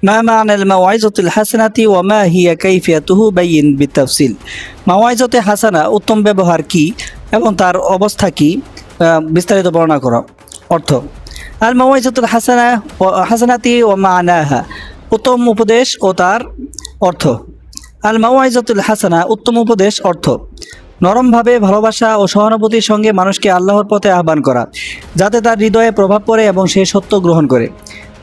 মা মা'নাল মাওয়াইযাতুল হাসানাতি ওয়া মা হিয়া কাইফিয়াতুহু বাইয়িন বিতাফসিল। মাওয়াইযাতে হাসানা উত্তম ব্যবহার কি এবং তার অবস্থা কি, বিস্তারিত বর্ণনা করো। অর্থ: আল মাওয়াইযাতুল হাসানাতি ওয়া মা'নাহা, উত্তম উপদেশ ও তার অর্থ। আল মাওয়াইযাতুল হাসানা, উত্তম উপদেশ অর্থ: নরমভাবে ভালোবাসা ও সহানুভূতির সঙ্গে মানুষকে আল্লাহর পথে আহ্বান করা, যাতে তার হৃদয়ে প্রভাব পড়ে এবং সে সত্য গ্রহণ করে।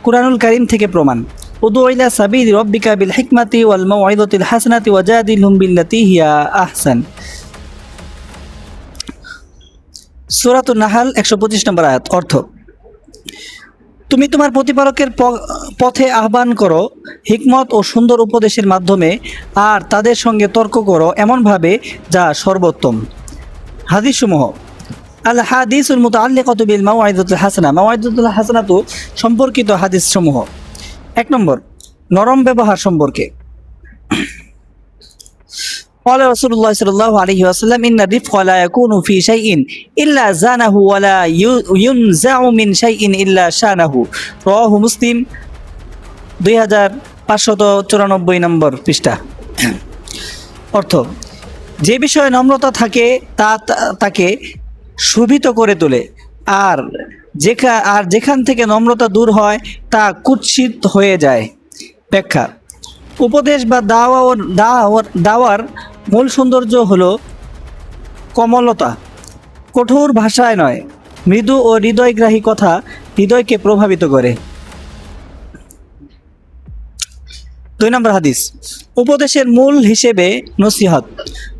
কুরআনুল কারীম থেকে প্রমাণ: উদু ইলা সাবিলি রাব্বিকা বিল হিকমাতি ওয়াল মাওয়াইযাতিল হাসানাতি ওয়াজাদিলহুম বিল্লাতী হিয়া আহসান। সূরাতুন নাহল 125 নম্বর আয়াত। অর্থ: তুমি তোমার প্রতিপালকের পথে আহ্বান করো হিকমত ও সুন্দর উপদেশের মাধ্যমে, আর তাদের সঙ্গে তর্ক করো এমনভাবে যা সর্বোত্তম। হাদিসসমূহ: আল হাদিসুল মুতাআল্লিকাতু বিল মাওয়াইযাতিল হাসানা, মাওয়াইযাতুল হাসানাতু সম্পর্কিত হাদিসসমূহ। 1 নম্বর, নরম ব্যবহার সম্পর্কে। قال رسول الله صلى الله عليه وسلم إن الرفق لا يكون في شيء إلا زانه ولا ينزع من شيء إلا شانه। رواه মুসলিম 2594 নম্বর পৃষ্ঠা। অর্থ: যে বিষয়ে নম্রতা থাকে তা তাকে শোভিত করে তোলে, আর যেখান থেকে নম্রতা দূর হয় তা কুৎসিত হয়ে যায়। ব্যাখ্যা: উপদেশ বা দাওয়ার মূল সৌন্দর্য হলো কোমলতা, কঠোর ভাষায় নয়। মৃদু ও হৃদয়গ্রাহী কথা হৃদয়কে প্রভাবিত করে। 2 নম্বর হাদিস, উপদেশের মূল হিসেবে নসিহত।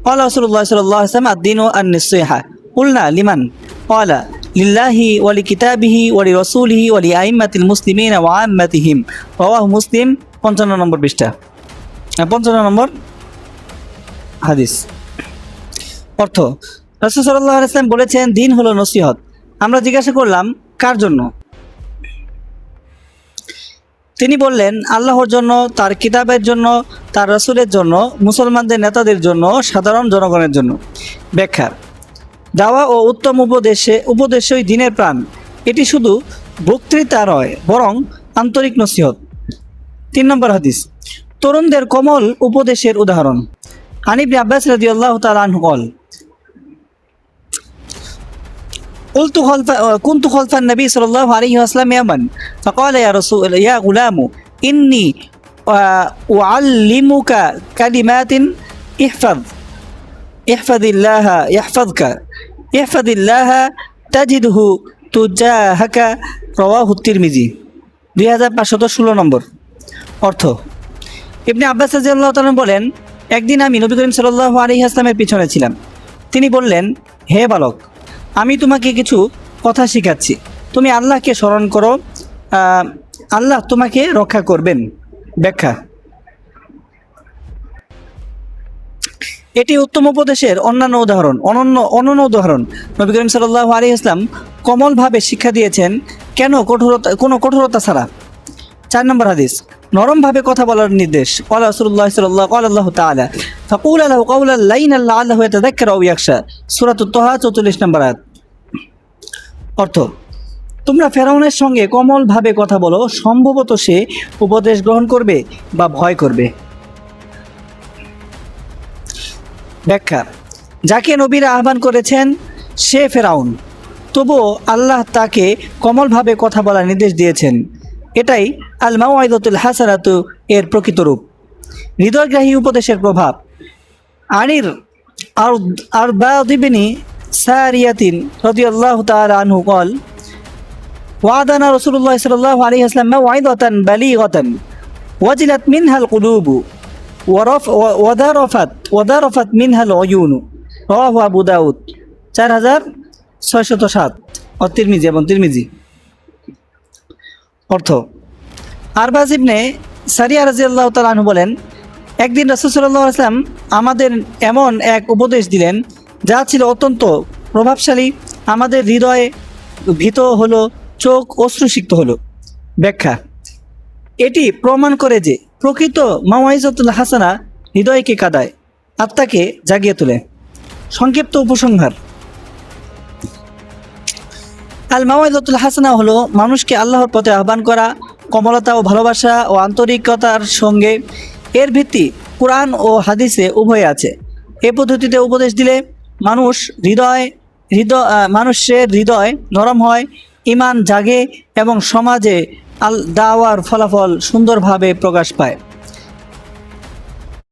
ক্বালা রাসূলুল্লাহ সাল্লাল্লাহু আলাইহি ওয়াসাল্লাম আদ-দীনু আন-নাসিহা। কুলনা লিমান? ক্বালা লিল্লাহি ওয়া লিকিতাবিহি ওয়া লিরাসূলিহি ওয়া লিআইম্মাতিল মুসলিমিনা ওয়া আম্মাতিহিম। রাওয়াহু মুসলিম 55 নম্বর পৃষ্ঠা, 55 নম্বর হাদিস। অর্থ: রাসূল সাল্লাল্লাহু আলাইহি ওয়াসাল্লাম বলেছেন, দিন হলো নসিহত। আমরা জিজ্ঞাসা করলাম, কার জন্য? তিনি বললেন, আল্লাহর জন্য, তার কিতাবের জন্য, তার রাসূলের জন্য, মুসলমানদের নেতাদের জন্য, সাধারণ জনগণের জন্য। ব্যাখ্যা: দাওয়া ও উত্তম উপদেশই দ্বীনের প্রাণ। এটি শুধু বক্তৃতা নয়, বরং আন্তরিক নসিহত। 3 নম্বর হাদিস, তরুণদের কোমল উপদেশের উদাহরণ। আন ইবনে আব্বাস রাদিয়াল্লাহু তাআলা আনহু قال كنت خلف النبي صلى الله عليه وسلم يوما فقال يا غلام إني أعلمك كلمات احفظ الله يحفظك تجده تجاهك। رواه الترمذي 2516 নম্বর। অর্থ: ইবনে আব্বাস রাদিয়াল্লাহু তাআলা বলেন, একদিন আমি নবী করিম সাল্লাল্লাহু আলাইহি ওয়াসাল্লামের পিছনে ছিলাম। তিনি বললেন, হে বালক, আমি তোমাকে কিছু কথা শিখাচ্ছি। তুমি আল্লাহকে স্মরণ করো, আল্লাহ তোমাকে রক্ষা করবেন। ব্যাখ্যা: এটি উত্তম উপদেশের অনন্য উদাহরণ। নবী করিম সাল্লাল্লাহু আলাইহি ওয়াসাল্লাম কোমলভাবে শিক্ষা দিয়েছেন, কোনো কঠোরতা ছাড়া। 4 নম্বর হাদিস, নরমভাবে কথা বলার নির্দেশ। ক্বালা রাসূলুল্লাহ সাল্লাল্লাহু আলাইহি তাআলা ফাকুলা লাহু কাওলান লাইনান লাআল্লাহু ইয়াতাযাক্কারু আও ইয়াখশা। সূরাতুত তাহা 44 নম্বর আয়াত। অর্থ: তোমরা ফেরাউনের সঙ্গে কোমলভাবে কথা বলো, সম্ভবত সে উপদেশ গ্রহণ করবে বা ভয় করবে। ব্যাখ্যা: যাকে নবীরা আহ্বান করেছেন সে ফেরাউন, তবুও আল্লাহ তাকে কোমলভাবে কথা বলার নির্দেশ দিয়েছেন। এটাই আল মাওয়াইযাতুল হাসানাতু এর প্রকৃত রূপ। হৃদয়গ্রাহী উপদেশের প্রভাব। আনির আরবাদ ইবনে সারিয়াতিন রাদিয়াল্লাহু তাআলা আনহু قال وعدنا رسول الله صلى الله عليه وسلم موعظة بليغة وجلت منها القلوب وذرفت منها العيون। رواه আবু দাউদ 4607 ও তিরমিজি। অর্থ: আরবাজ ইবনে সারিয়া রাদিয়াল্লাহু তাআলা আনহু বলেন, একদিন রাসূল সাল্লাল্লাহু আলাইহি ওয়াসাল্লাম আমাদের এমন এক উপদেশ দিলেন যা ছিল অত্যন্ত প্রভাবশালী। আমাদের হৃদয়ে ভীত হলো, চোখ অশ্রুসিক্ত হলো। ব্যাখ্যা: এটি প্রমাণ করে যে প্রকৃত মাওয়াইযাতুল হাসানা হৃদয়কে কাঁদায়, আত্মাকে জাগিয়ে তোলে। সংক্ষিপ্ত উপসংহার: আল মাওয়াইযাতুল হাসানা হলো মানুষকে আল্লাহর পথে আহ্বান করা, কমলতা ও ভালোবাসা ও আন্তরিকতার সঙ্গে। এর ভিত্তি কোরআন ও হাদিসে উভয় আছে। এ পদ্ধতিতে উপদেশ দিলে মানুষের হৃদয় নরম হয়, ঈমান জাগে এবং সমাজে আল দাওয়ার ফলাফল সুন্দরভাবে প্রকাশ পায়।